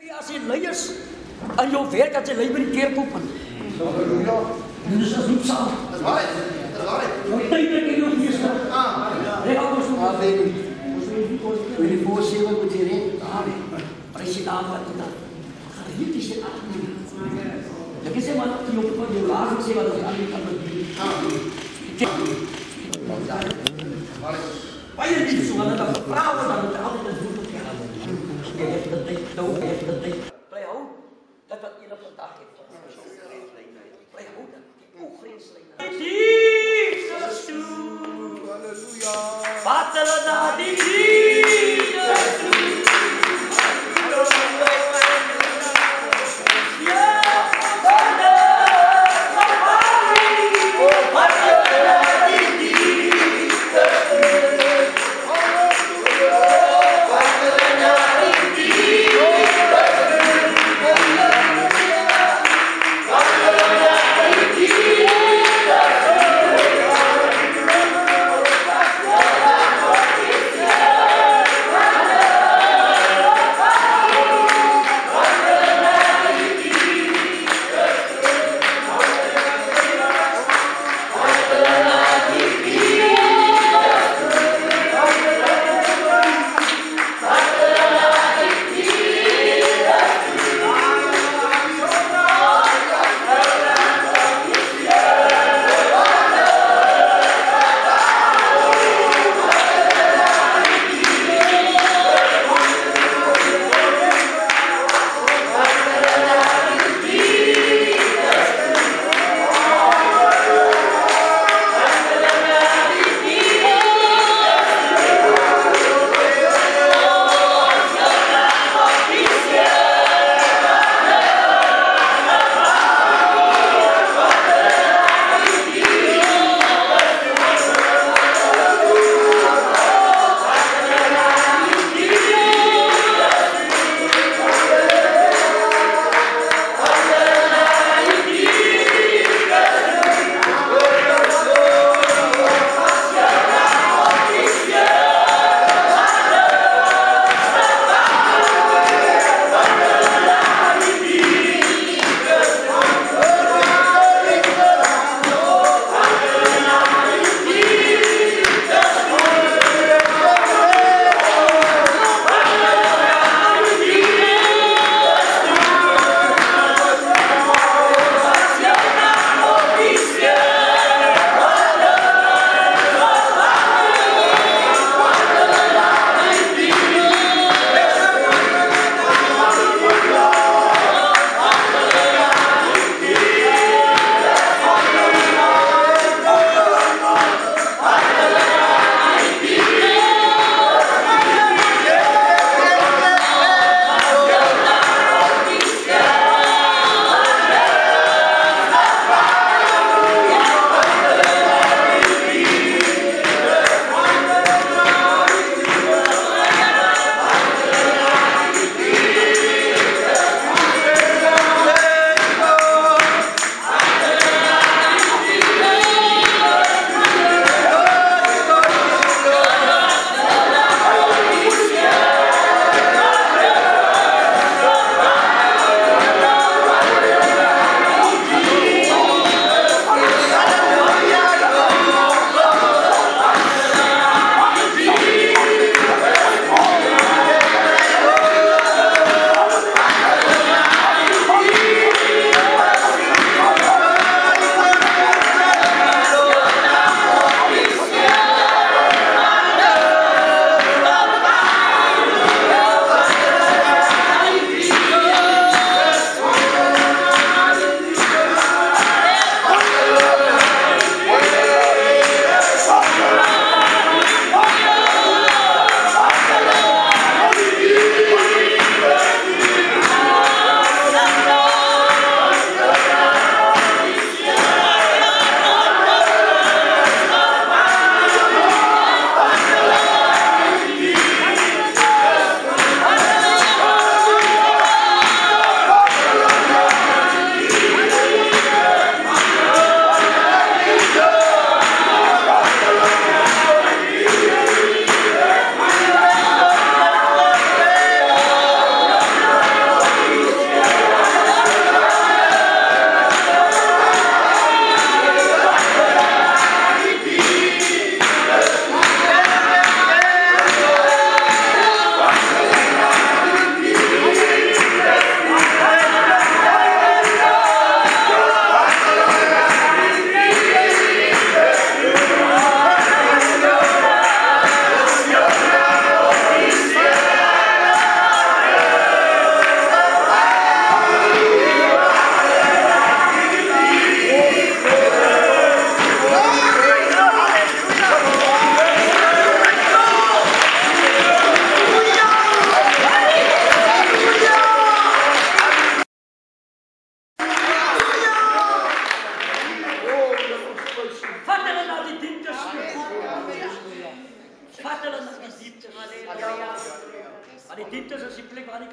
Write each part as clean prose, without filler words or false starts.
As jy leiers aan jou werk dat jy lei by die kerk open. Halleluja. Dis as nie saam. Dis waar. Nou tyd ek in jou meester. Reg op ons. Wil jy voor 7 moet jy ren? President wat dit dan. Hier is dit aan. Ek sê maar dat jy op jou laas sê wat jy aan die kan doen. Baie nie so dat dat vroue dan moet altyd doen. Jy het dit nou het dit. Bly hou dat wat een op 'n dag het. Bly hou dat die ongrenslyn. Jesus toe. Halleluja. Vater na die Jesus toe. Yeah.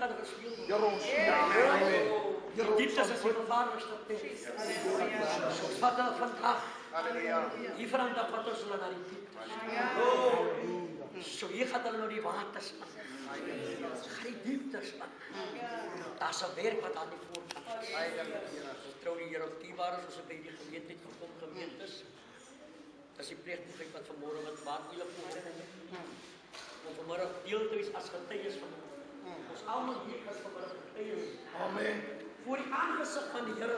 kan gespeel. Ja, Dit is as die gevaarlikste tyd. Wat hulle vandag. Die verandering wat ons hulle na die diep. So hier gaat hulle nou die waters aan. Gaan die dieptes aan. Daar's 'n werk wat aan die voorkant is. Trou die Here op die waar ons by die geleentheid gekom gemeentes. Dis die pleegmoegheid wat vanmôre met waardele voorheen. Om vanmôre deel te wees as getuies van ons almal hier as vanmôre getuies. Amen. Voor die aangesig van die Here.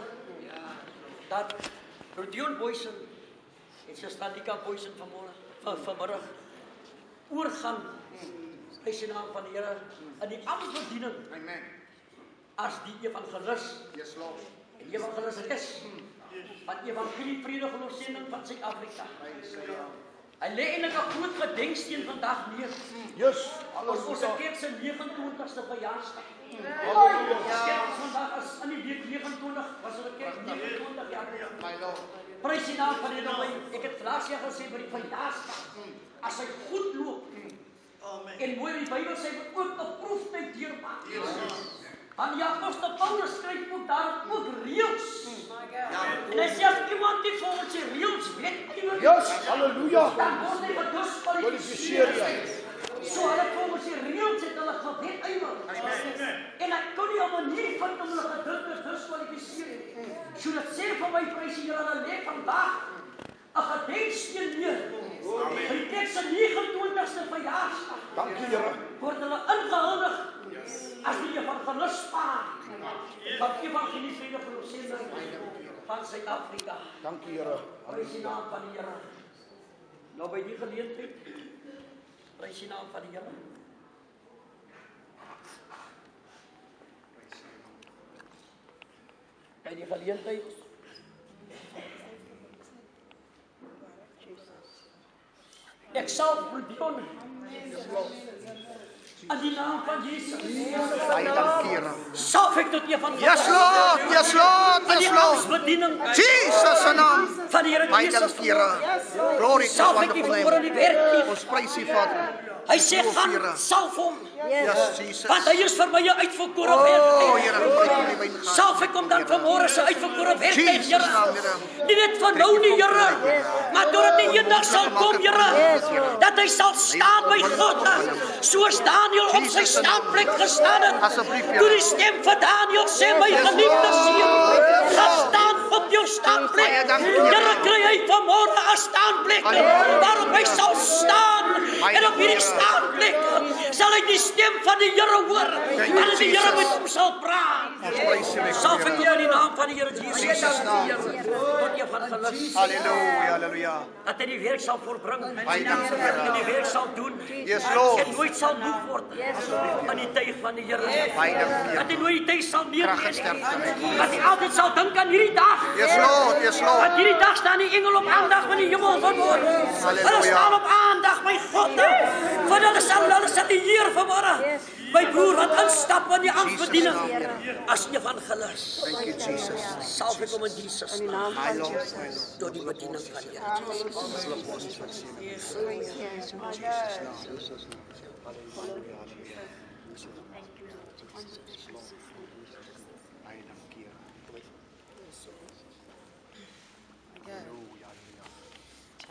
Dat Dion Boysen en Stalika Boysen vanmôre oorgaan by sy naam van die Here in die ambtsbediening. Amen. As die evangelis. Yes, Lord. En evangelis is van evangelie vrede geloofsending van Suid-Afrika. Hy lê eintlik 'n groot gedenksteen vandag neer. Yes. Ons kerk se 29ste verjaarsdag. Halleluja. Kerk vandag as in die week 29 was hulle kerk 29 jaar. My Lord. Prys die naam van die Here. Ek het laas jaar gesê by die verjaarsdag. As hy goed loop. Amen. En mooi die Bybel sê moet ook 'n proeftyd deurmaak. Want die apostel Paulus skryf ook daar ook reëls. En hy sê as iemand nie volgens die reëls weet, Yes, halleluja. dan word hy gediskwalifiseer. So hulle volgens die reëls het hulle gewet ywer. En ek kon nie 'n manier vind om hulle gediskwalifiseer nie. So dit sê vir my prys die Here, hulle lê vandag 'n gedenksteen neer. Hy het sy 29ste verjaarsdag. Dankie, Here. Word hulle ingehuldig as die evangelispaar van evangelie vrede geloofsending van Suid-Afrika. Dankie, Here. Prys die naam van die Here. Nou by die geleentheid, prys die naam van die Here. By die geleentheid, ek sal Dion in die naam van Jesus. Baie dankie, Here. Salf ek tot evangelie. Yes, Lord. Yes, Lord. Van die Yes, Lord. ambtsbediening Jesus se naam. van die Here Baie Jesus. dankie, Here. Glory to Salf ek die wonderful vanmôre name. die werk. Ons prys U, Vader. Hy sê gaan Here. salf hom. Yes, Jesus. Want hy is vir my 'n uitverkore Oh, werk. Here, gebruik U die wyn gaan. Salf ek hom dan vanmôre se uitverkore werk, Jesus Here. naam, Here. Nie net van nou nie, Here, maar totdat hy eendag sal kom, Here, dat hy sal staan by God, soos Daniël op sy staanplek gestaan het. Asseblief, Here. Toe die stem van Daniël sê, my geliefde seun, gaan staan op jou staanplek. Baie dankie, Here. Here, kry hy vanmôre 'n staanplek waarop hy sal staan. En op hierdie staanplek sal hy die stem van die Here hoor. En die Here met hom sal praat. Salf ek jou in die naam van die Here Jesus. Tot evangelis. Halleluja, halleluja. Dat hy die werk sal voorbring. Baie dankie, Here. En die werk sal doen. Yes, Lord. En nooit sal moeg word aan die tyd van die Here. Baie dankie, Dat hy nooit die tyd sal Krag en neerlees. sterkte. Dat hy altyd sal dink aan hierdie dag. Yes, Lord. Yes, Want Lord. hierdie dag staan die engel op aandag van die hemel vanmôre. Hulle staan op aandag, my God. Want hulle sal die Heer vanmôre. My broer wat instap in die ambtsbediening as evangelis. Thank you, Jesus. Salf ek hom in Jesus naam. My Lord, my Lord. Tot die bediening van die Here.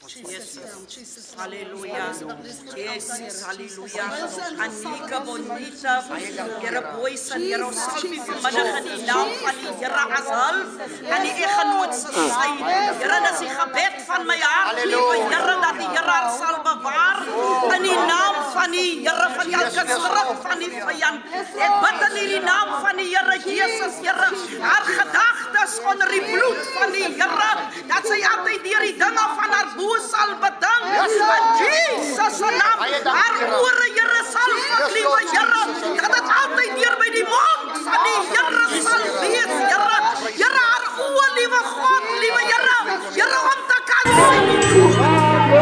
Jesus, hallelujah. Jesus, hallelujah. Anika bonita, Here Boysen, Here salvi vanmiddag in die naam van die Here as hulp aan die eggenootse sy. Here, dis die gebed van my hart, liewe Here, dat die Here haar sal bewaar in die naam van die Here van elke skrif van die vyand. Ek bid in die naam van die Here Jesus, Here, haar gedagtes onder die bloed van die Here, dat sy altyd deur die dinge van haar boos sal beding. In Jesus se naam, haar ore, Here, sal vat, liewe Here, dat dit altyd deur by die mond van die Here sal wees, Here. Here, haar oë, liewe God, liewe Here, Here, om te kan sien.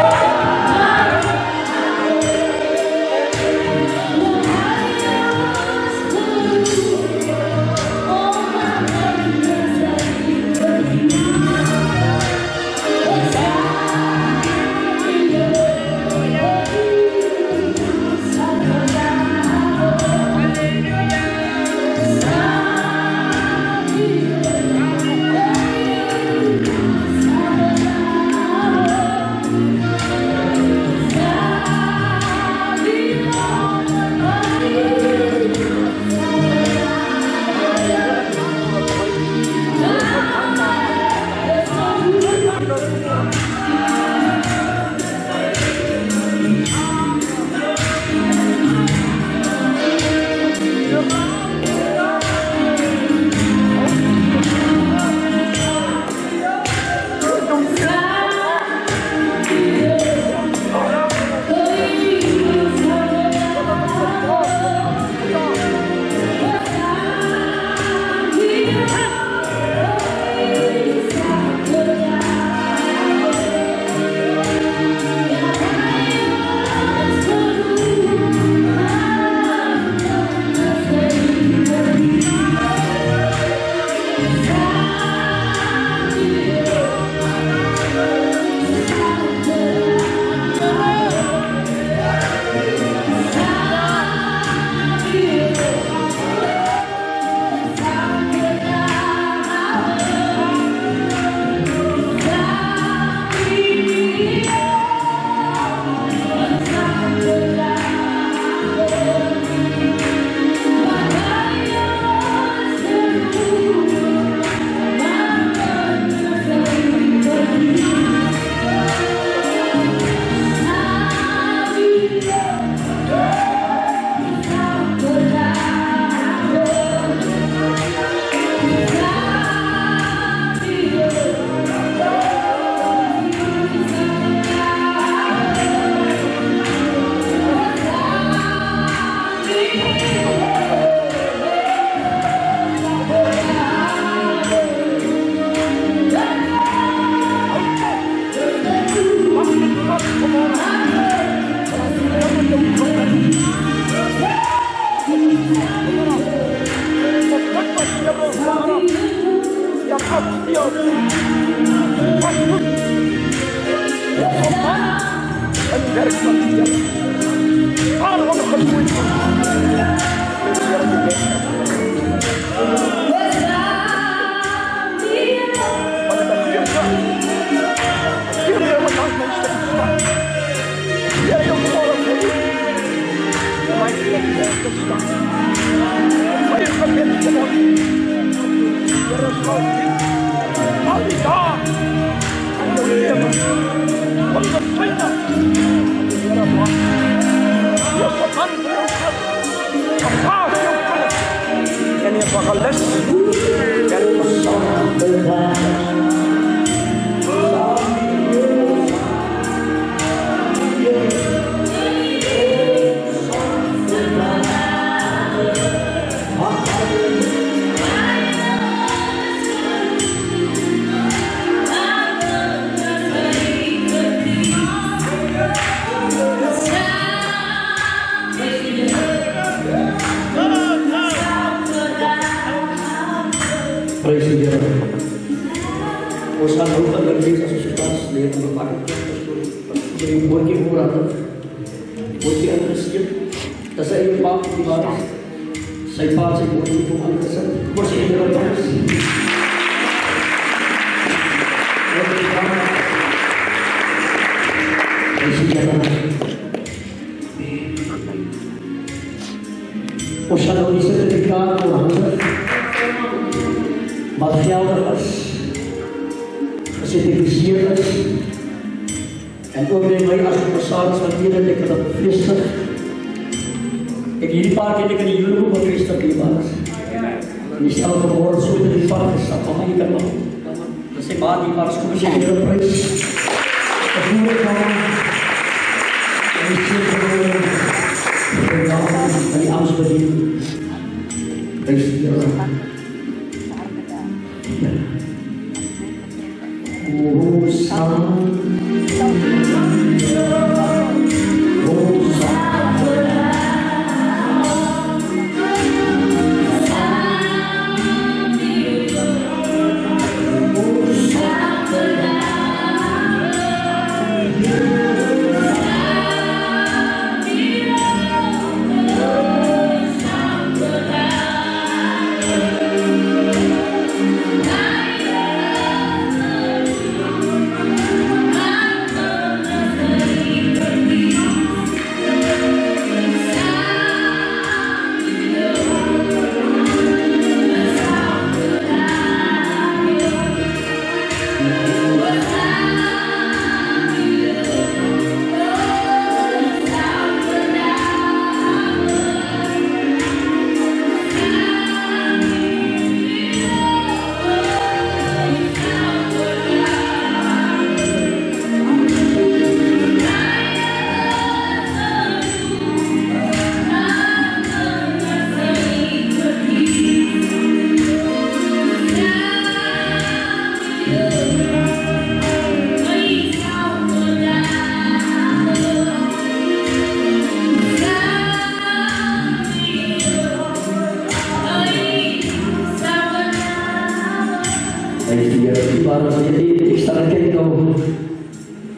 die waren ze die ik sta te kijken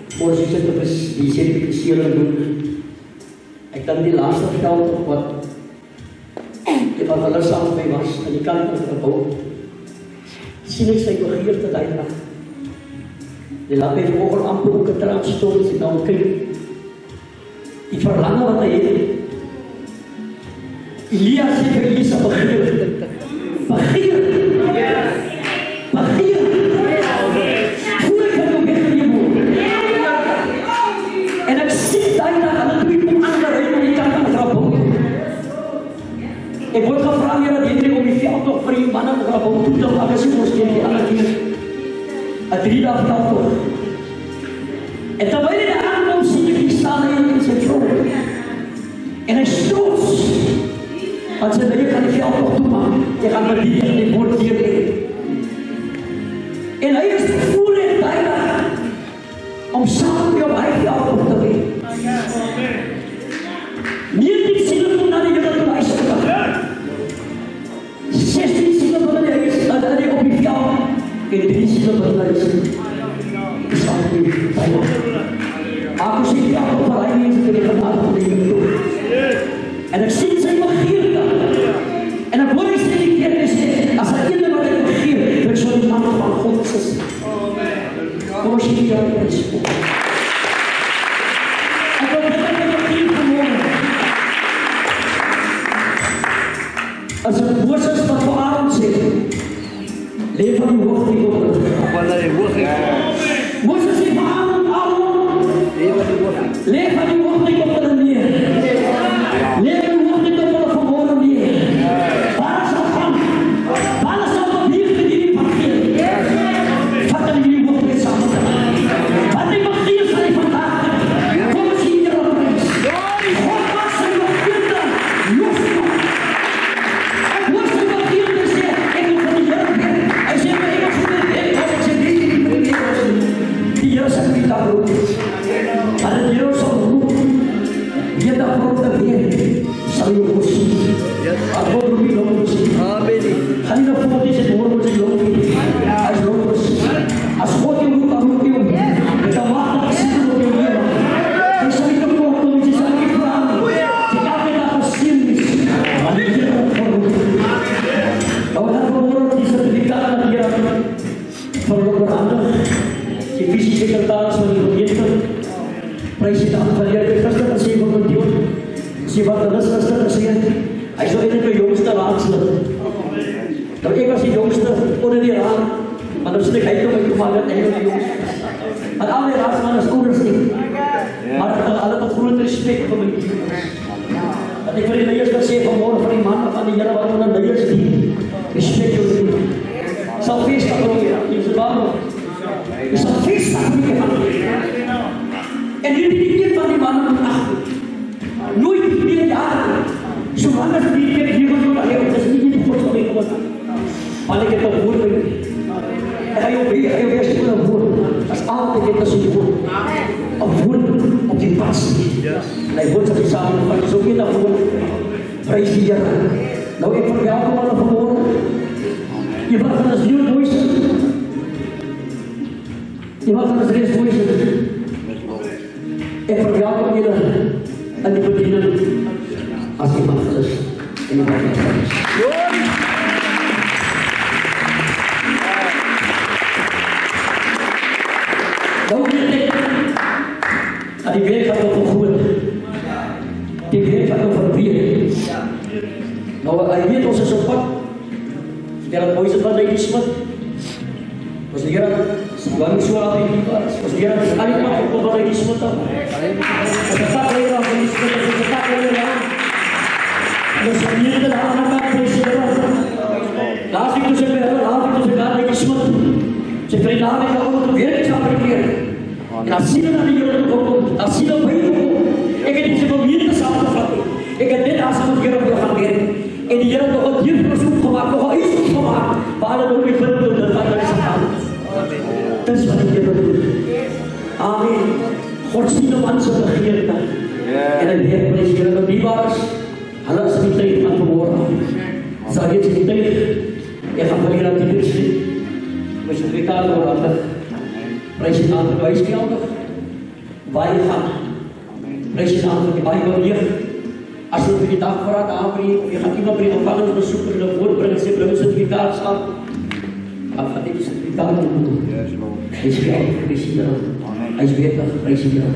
voorzitter die certificeren doen. Ik dan die laatste verteld op wat ik wat alles samen mee was en die kant van het gebouw. Sien ik zijn begeerte daarna. Die laat mij voor amper ook een transitoor als ik nou kijk. Die verlangen wat hij heeft. Elia zei voor Elisa begeerte. Begeerte. En ik zie daarna aan het tweede andere in die kant van de grapboek. Ik word gevraagd dat Hendrik om die veld toch voor die mannen de grapboek toe te maken. Ze moest in die andere keer. Het 3 dagen veld toch. En terwijl hij de aankomst zie ik die staan in zijn troon. En hij stoot. Want ze zeggen, je kan die veld toch toe maken. Je gaat met die woord hier in. En hij is voel en bijna om samen met jou eigen op te weten. Niet die zielen van naar die hele luisteren. 16 zielen van de is dat hij op die veld. En 3 zielen van de is. Is al niet bijna. Aku zie die al van hij mensen die genade van die hele doen. En ik zie zijn begeerte. En dan word ik steeds een keer gezegd, als hij in de wat ik begeer, dan zal die man van God zijn. Kom als je die aan het is. En dan ben ik nog niet geworden. Als het Moses wat voor Aaron zegt, leef van die hoogte niet op. Moses zegt voor Aaron, leef van die hoogte niet op de neer. Leef van die hoogte niet op de vermoorden neer. Waar zal gaan? Waar zal de liefde die niet vergeet? Wat dan jullie hoogte niet samen te maken? Wat ik mag hier zijn vandaag. Kom eens hier op reis. God was zijn begeerte losgemaakt. Het was zijn begeerte zeggen, ik wil van die Heer weer. Hij zei, maar ik wil van de Heer. Als ik zei, nee, die wil niet was. Die Heer zei niet dat ook. Maar het Heer zal roepen. Je dat grote Heer zal je ook zien. Als God roept je ook zien. Ga niet naar voren, die zit horen, die lopen. Hij is lopen. Als God je roept, dan roept je om. Met de wacht dat zit op je weer. Ik zal niet op komen, want je zal niet vragen. Je gaat weer naar geschiedenis. Maar niet je ook verroepen. Maar we gaan verhoren die certificaat dat hier verloren handen. Je visiesecretaris van die gemeente. President van de Christen en zeven van die ze wat de rest te zeggen. Hij is nog in de jongste laatste. Nou, ik was de jongste onder die raad, maar dan zit ik nog niet maar met de jongste. Maar alle raadsmannen is ouders niet. Maar ik had altijd een groot respect voor mijn kinderen. Want ik wil in de eerste zeggen vanmorgen van die mannen van die Heer wat we dan de eerste die respect voor die kinderen. Het zal feestdag worden, hier is het waarom. Het zal feestdag worden. En jullie die kind van die mannen moeten achter. Nooit meer jaren. Zolang als die keer hier van jullie hebben, dat is niet in de God van ik worden. Maar ik heb dat woord bij jullie. En hij ook eerst voor een woord. Dat is altijd dit als een woord. Een woord op die pas. En hij wordt zich samen van zo in dat woord. Prijs die Heer. Nou, ik verwelkom alle vanmorgen. Je mag van ons nieuw mooiste. Je mag van ons reeds mooiste. Ik verwelkom jullie en die bedienen als je mag is in de wereld. Nou weet ik, dat die werk gaat over goed. Die werk gaat over bier. Nou, hij weet ons is op pad. Ja, dat mooiste van Lady Smith. Was de Heer lang zo aan die plaats. Was de Heer eigenlijk maar op wat Lady Smith had. Het is dat weer aan die Smith, het is dat weer aan. Dus hier de naam van de president. Laat ik dus even, laat ik dus even aan Lady Smith. Ze vreemd aan mij dat ook weer iets aan verkeren. En als zie je naar die jongen komt, als zie je op heen komt, ik heb deze familie samen te vatten. Ik heb dit als een keer op je gaan werken. En die Heer nog een dier verzoek gemaakt, nog een iets gemaakt. Maar dat ook niet veel doen, dat gaat er aan. Dat is wat ik hier doe. Amen. God ziet de mensen begeerte. En een Heer president dat die was, hij is niet tegen van vermoorden. Zal je het niet tegen? Je gaat verliezen aan die christen. Mijn certificaat worden. President van de wijskelder. Wij gaan. President van de Bijbel hier. Als je die dag vooruit aanbrengt, of je gaat iemand brengen gevangenis bezoeken, dan voorbrengen ze een certificaat aan. Dan gaat dit certificaat doen. Hij is geldig, president. Hij is beter, president.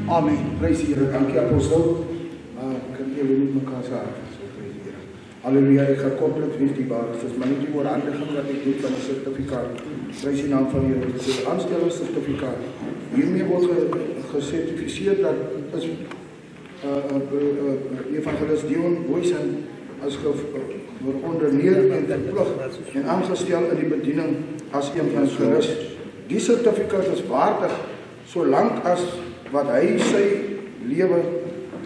Amen. Praise the Lord. Dank je apostel. Kan jullie niet elkaar zeggen? Halleluja, ik ga compleet wegbaar. Het is maar niet die voorhandiging dat ik doe van een certificaat. Prijs in naam van Heer. Het is een aanstellingscertificaat. Hiermee wordt gecertificeerd dat evangelist Dion Boysen als geonderneerd en verplicht en aangesteld in die bediening als evangelist. Die certificaat is waardig zolang als wat hij sy lewe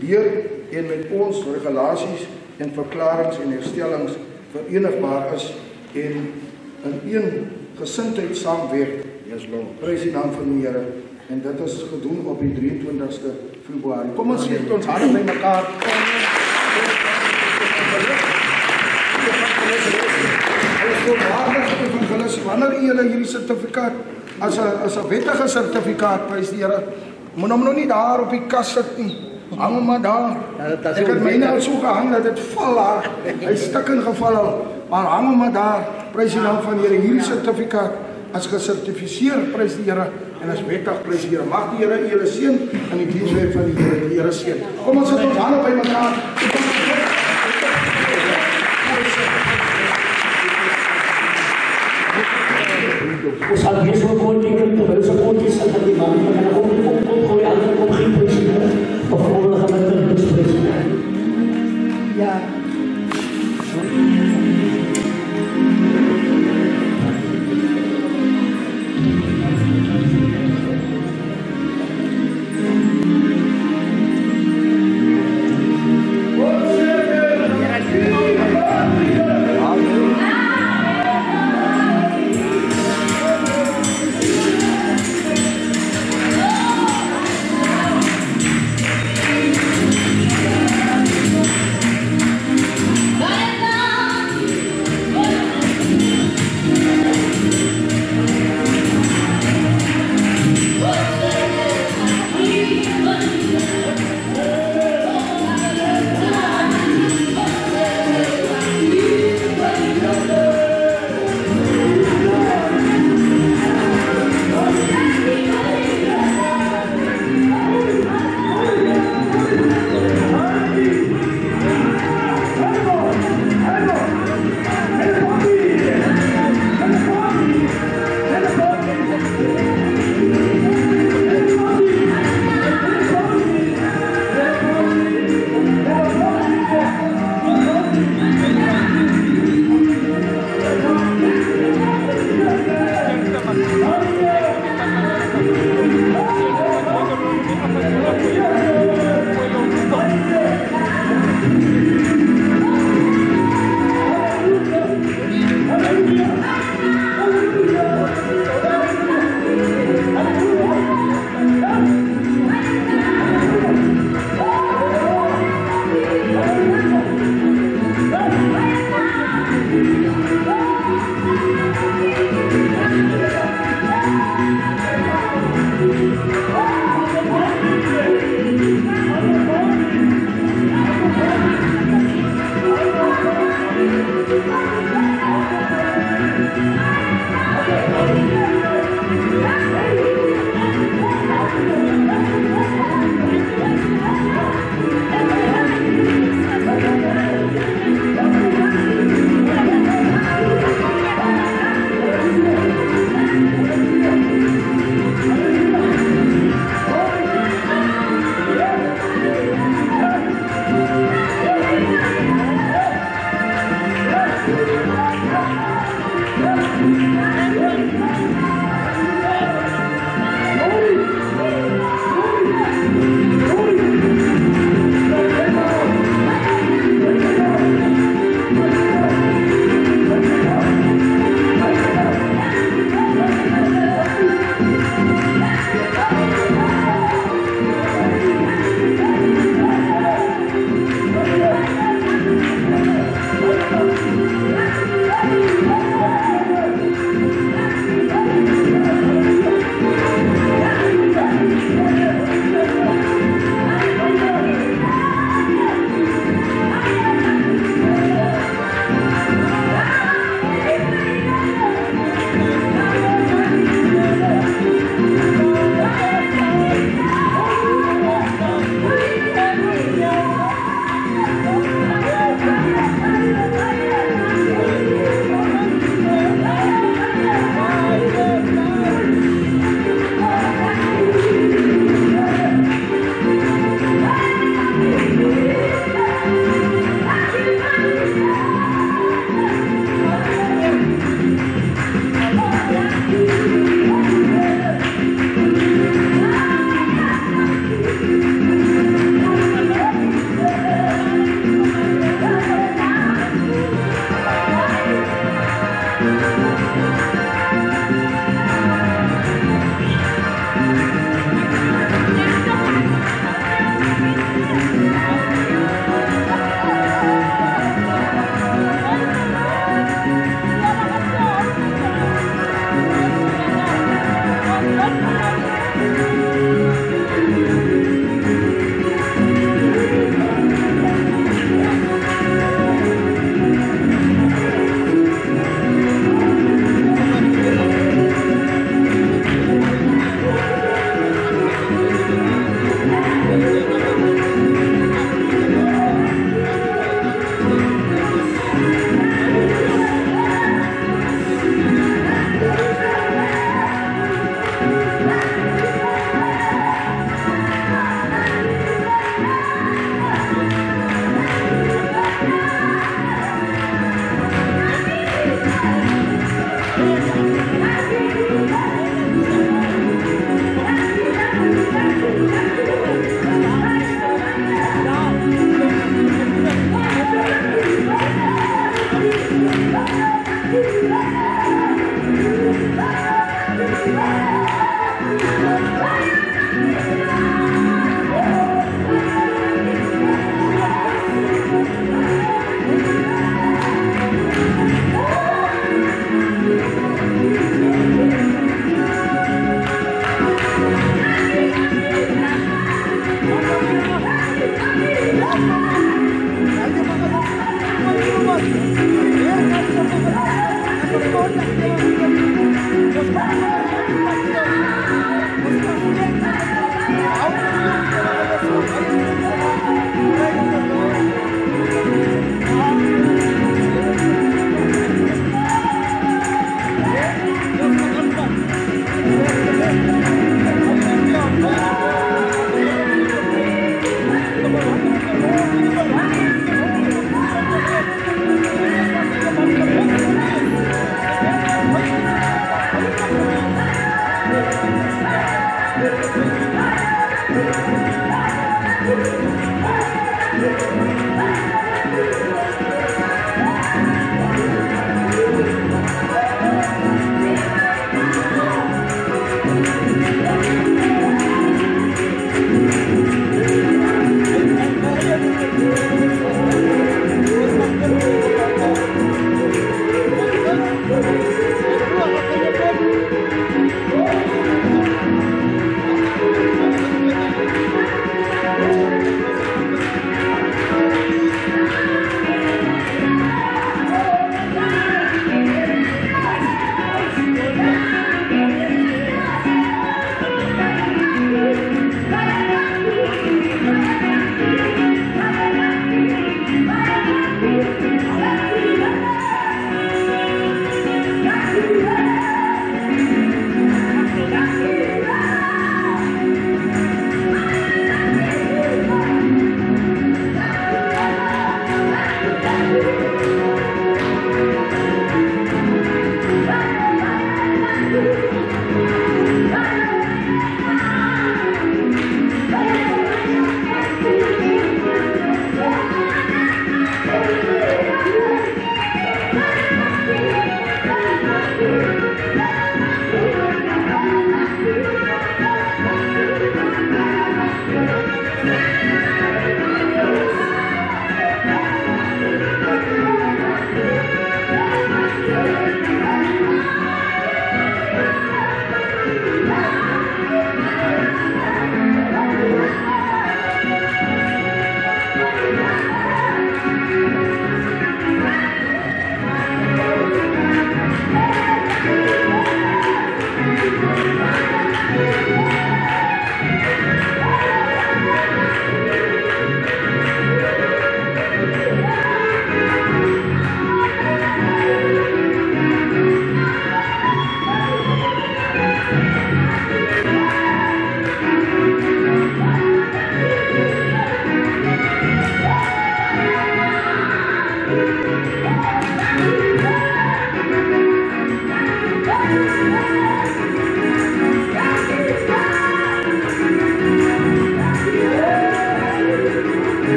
leer en met ons regulaties en verklarings en herstellings verenigbaar is en in een gesindheid saamwerk. Prys die naam van die Here. En dit is gedoen op die 23ste Februarie. Kom ons sê ons hande by mekaar. Wanneer julle hierdie sertifikaat as 'n wettige sertifikaat, prys die Here, moet hom nog nie daar op die kas sit nie. Hang hom maar daar. Ek het myne al so gehang dat dit val daar. Hy stukken geval al. Maar hang hom maar daar. Prys die naam van die Here. Hierdie sertifikaat as gesertifiseer, prys die Here, en as wettig, prys die Here. Mag die Here julle seën in die dienswerk van die Here. Die Here seën. Kom ons sit ons hande by mekaar. Ons sal weer so kon teken terwyl se kontjies aan die man van die kom gooi aan kom geen president of volgende gemeente president. Ja.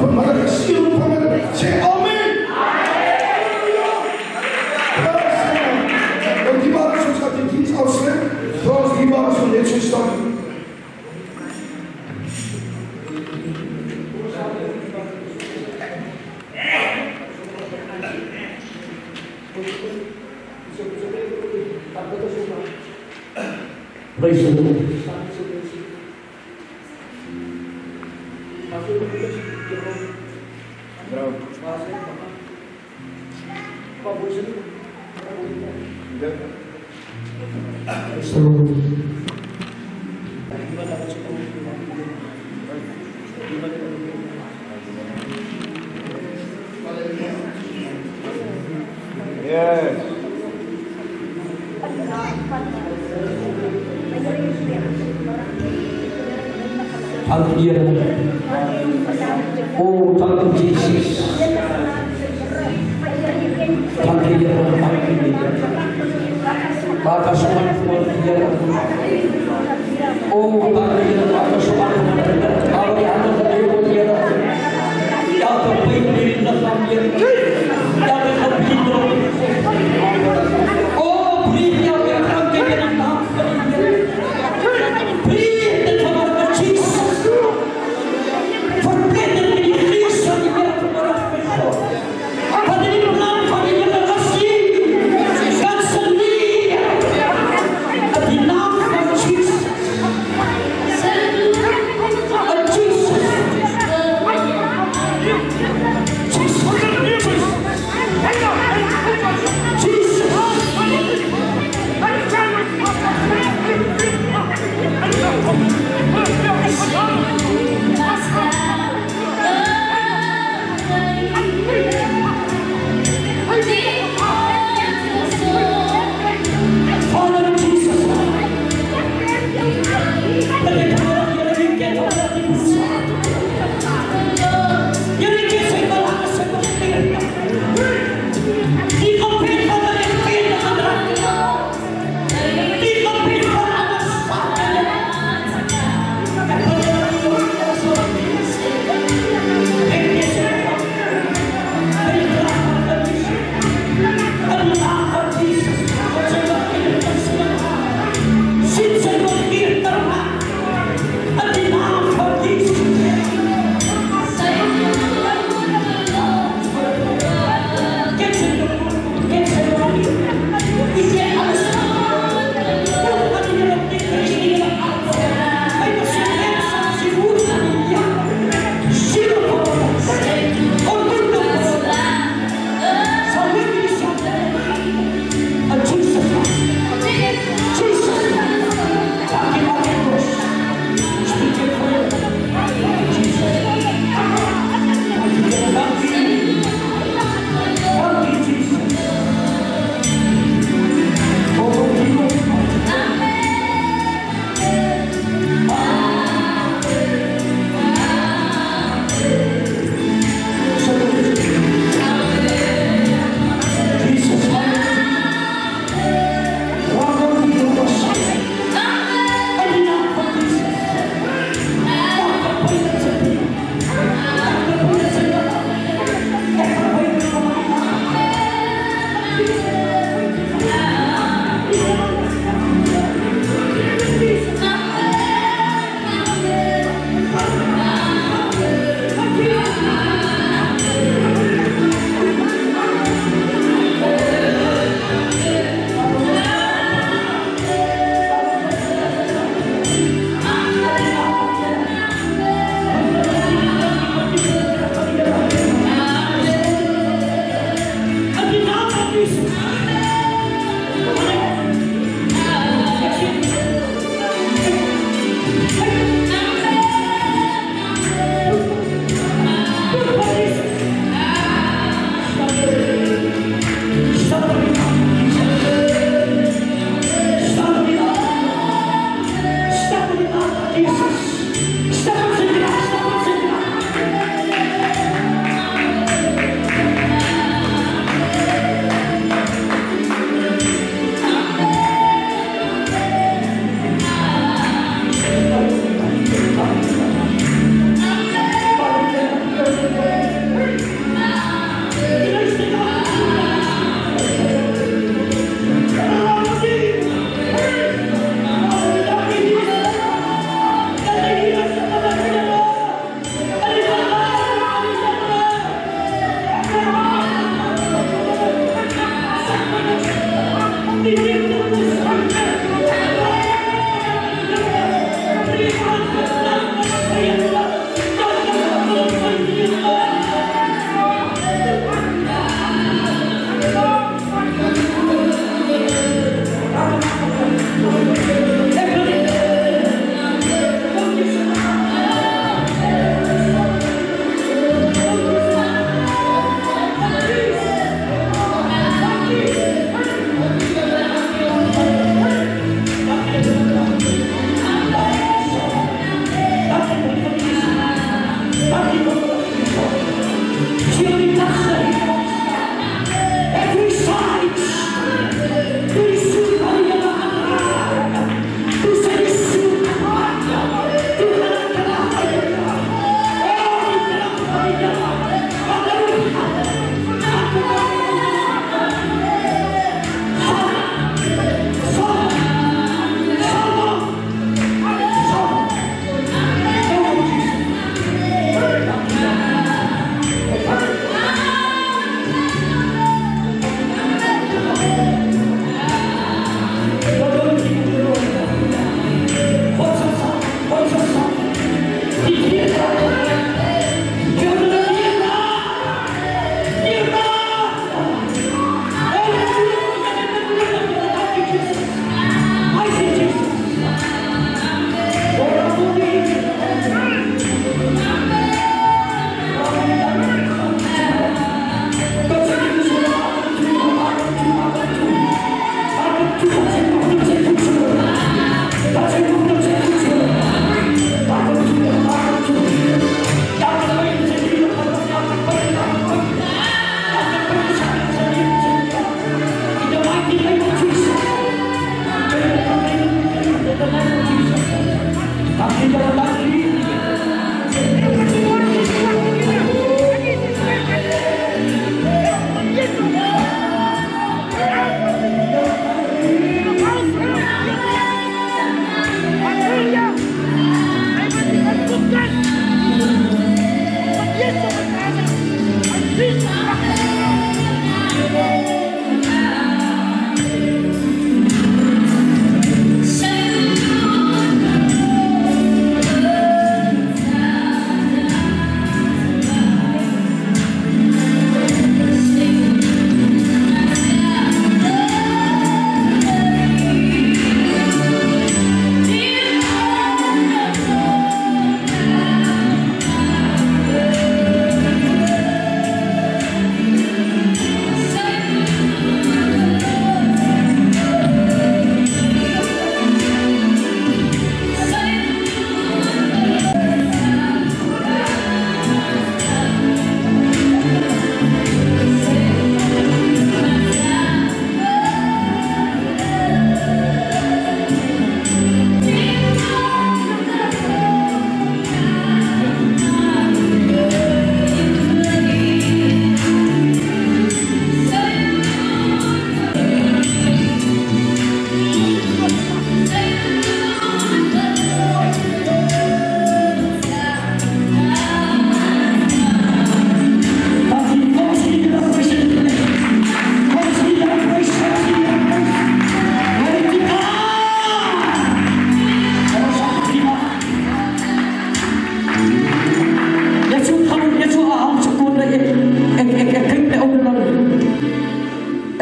vanmiddag geseën ontvang het. Sê amen. En die waar is ons gaat die dienst afsluit. Trouwens die waar is van net so staan. Praise the Lord. Yes. Hallelujah. Oh, thank you, Jesus. Thank you, Lord. Thank you, Lord. Baka suman po dia. Oh, baka dia baka suman po dia. Kalau dia ada dia dia. Ya kepai diri dalam dia. Ya kepai diri. Oh, beri dia yang kita nak. Send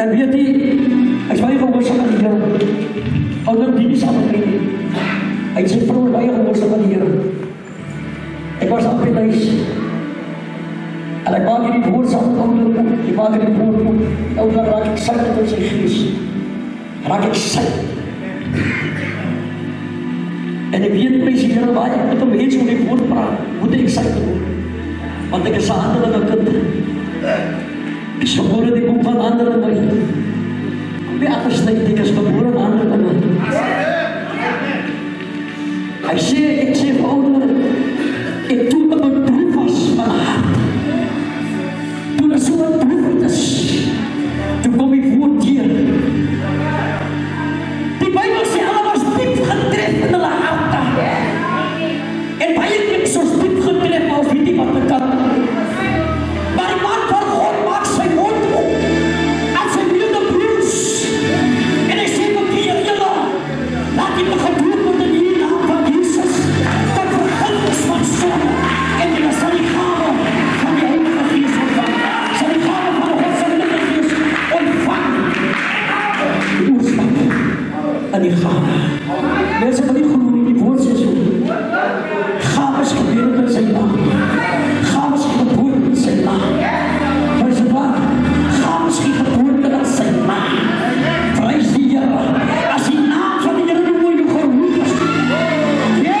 En weet jy, ek is baie gehoorsaam aan die Here. Ouder dien saam met my. Hy sê vrou baie gehoorsaam aan die Here. Ek was op die huis. En ek maak hierdie woord saam met ouder op. Ek maak hierdie woord op. Ouder raak ek excited in sy gees. Raak ek excited. En ek weet prys die Here baie. Ek moet om mense oor die woord praat. Moet ek excited word. Want ek is een handelende kind. Ek is gebore in die boek van handelende my. Kom nie afgesluit, ek is gebore in handelende my. Hy sê, ek sê vir ouder, ek toe ek bedroef was van hart. Toen ek so bedroefd is, toe kom die woord hier. Die Bijbel sê, hulle was diep getref in hulle harte. En baie klik soos diep getref, maar ons weet nie wat ek kan. Maar die man van God maak sy mond op en sy wilde broers. En hy sê vir die Here, laat die gedoop word in die naam van Jesus tot vergifnis van sonde. En jy sal die gave van die Heilige Gees ontvang. Sal die gave van God se Heilige Gees ontvang. Die oorspang in die gave. Mense wat nie glo nie, die woord sê so. Gaves gebeur in sy naam. Gaves geboorte in sy naam. Prys het waar. Gaves geboorte in sy naam. Prys die Here. As die naam van die Here oor jou geroep is. Ja,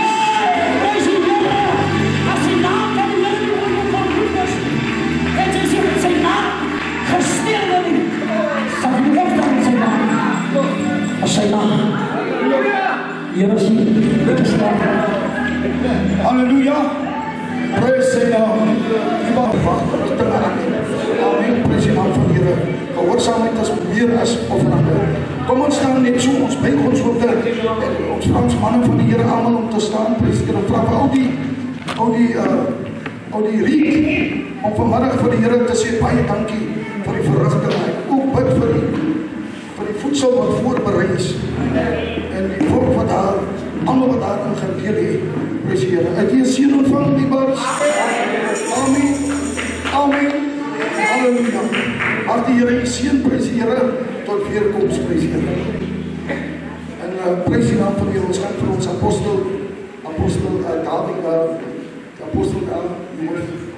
prys die Here. As die naam van die Here oor jou geroep is. En jy sê met sy naam gesneel word. Sal jy opstaan met sy naam. As sy naam. Here sê, ek is daar. Halleluja. Prys sy naam. Die wacht is te lang. Amen. Prys die naam van die Here. Gehoorsaamheid is meer as offerande. Kom ons staan net so, ons buig ons hoofde. Ons vra ons manne van die Here almal om te staan. Prys die Here. Vra vir al die riek om vanmiddag vir die Here te sê baie dankie vir die verrigting. Ek ook bid vir die voedsel wat voorberei is. En die volk wat daar, almal wat daar in gedeel het. Prys die Here. Het jy 'n seën ontvang, die bars? Amen. Amen. Halleluja. Mag die Here jy seën, prys die Here, tot weerkoms, prys die Here. En prys die naam van die Here, ons gaan vir ons apostel David, apostel David,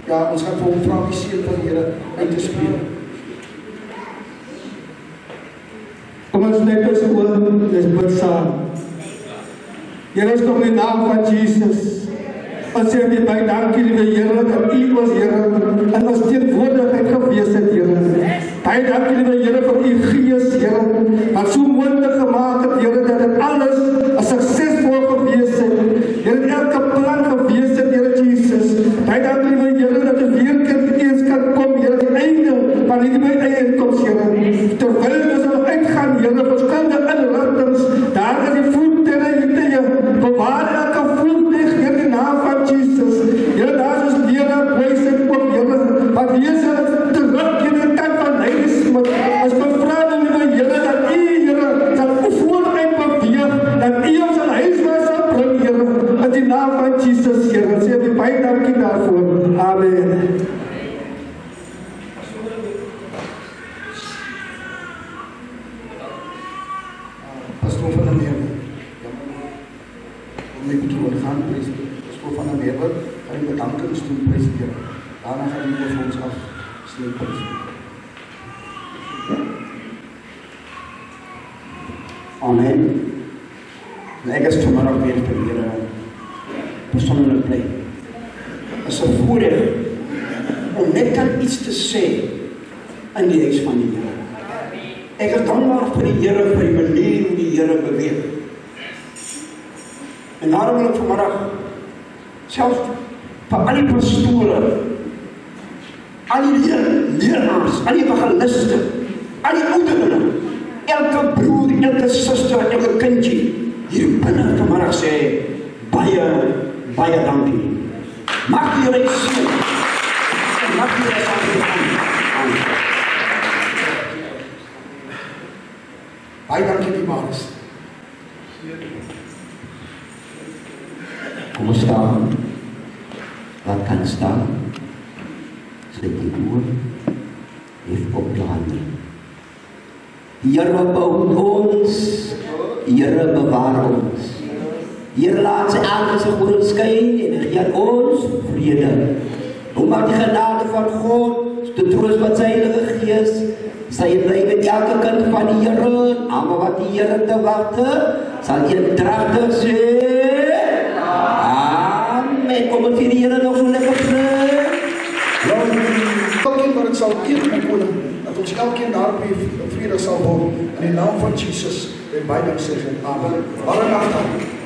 ja, ons gaan vir hom vra die seën van die Here uit te speel. Kom ons net ons oor, dis bid saam. Here, ons kom in die naam van Jesus. Ons sê weer baie dankie, liewe Here, dat U ons Here in ons teenwoordigheid gewees het, Here. Baie dankie, liewe Here, vir U Gees, Here, wat so moontlik gemaak het, Here, dat dit alles 'n suksesvol gewees het. Here, elke plan gewees het, Here Jesus. Baie dankie, liewe Here, dat U weer eens kan kom, Here, die einde van hierdie uitkoms, Here. Terwyl ons al uitgaan, Here, verskillende inrigtings, daar is die voertuie, bewaar elke voertuig in die naam van Jesus. Here, daar is lere, pryse ook, Here, wat wees het terug in die tyd van heiligheid. As bevra die liewe Here, dat U, Here, sal vooruit beweeg, dat U ons in huiswaarts sal bring, Here, in die naam van Jesus, Here. Sê die baie dankie daarvoor. Amen. Pastoor van der Merwe, om my te ondergaan, prys die Here. Pastoor van der Merwe, gaan die bedankings doen, prys die Here. Daarna gaan die oor ons af, sleep, prys die Here. Amen. En ek is vanmiddag weer vir die Here persoonlik bly. Het is 'n voorreg om net kan iets te sê in die huis van die Here. Ek is dankbaar vir die Here, vir die manier hoe die Here beweeg. En daarom wil ek vanmiddag selfs vir al die pastore, al die leraars, al die evangeliste, al die ouderlinge, elke broer, elke suster, elke kindjie hier binne vanmiddag sê baie dankie. Mag die Here seën en mag die Here saam. Baie dankie, die Baas. Kom ons staan. Wat kan staan? Sluit die oor. Lift op je handen. Here behoud ons, Here bewaar ons. Here laat sy aangesig oor ons skyn en gee aan ons vrede. Omdat die genade van God, de troost van sy Heilige Gees, sy bly met elke kind van die Here, almal wat die Here te wagte, sal eendragtig sê, Amen. Kom ons vir die Here nog so lekker vlug. Elkeen wat het sal eer en koning, dat ons elkeen daarop vrede sal hou, in die naam van Jesus, en baie dank sê, Amen. Maranatha.